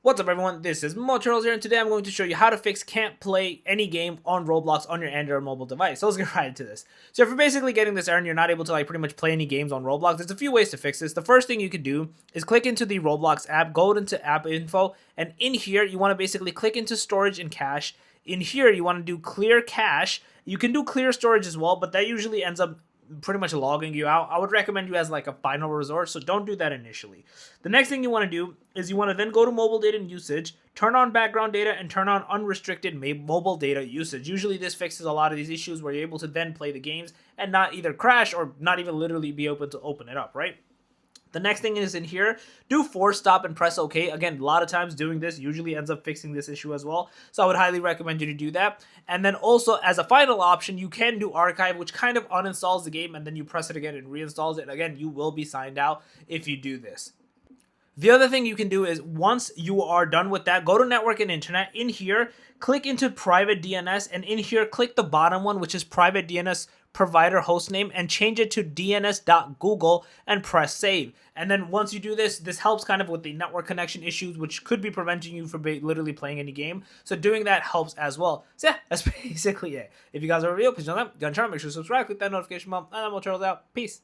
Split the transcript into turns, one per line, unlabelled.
What's up everyone, this is Motorals here, and today I'm going to show you how to fix can't play any game on Roblox on your Android mobile device. So let's get right into this. So if you're basically getting this error and you're not able to pretty much play any games on Roblox, there's a few ways to fix this. The first thing you can do is click into the Roblox app, go into app info, and in here you want to basically click into storage and cache. In here you want to do clear cache. You can do clear storage as well, but that usually ends up pretty much logging you out. I would recommend you as like a final resort, so don't do that initially. The next thing you want to do is you want to then go to mobile data and usage, turn on background data, and turn on unrestricted mobile data usage. Usually this fixes a lot of these issues where you're able to then play the games and not either crash or not even literally be able to open it up, right? The next thing is in here, do force stop and press OK. Again, a lot of times doing this usually ends up fixing this issue as well. So I would highly recommend you to do that. And then also as a final option, you can do archive, which kind of uninstalls the game and then you press it again and reinstalls it. Again, you will be signed out if you do this. The other thing you can do is once you are done with that, go to network and internet. In here, click into private DNS, and in here, click the bottom one, which is private DNS provider hostname, and change it to dns.google and press save. And then once you do this, this helps kind of with the network connection issues, which could be preventing you from literally playing any game. So doing that helps as well. So yeah, that's basically it. If you guys are real, please don't let me. Make sure to subscribe, click that notification bell, and then we'll turn out. Peace.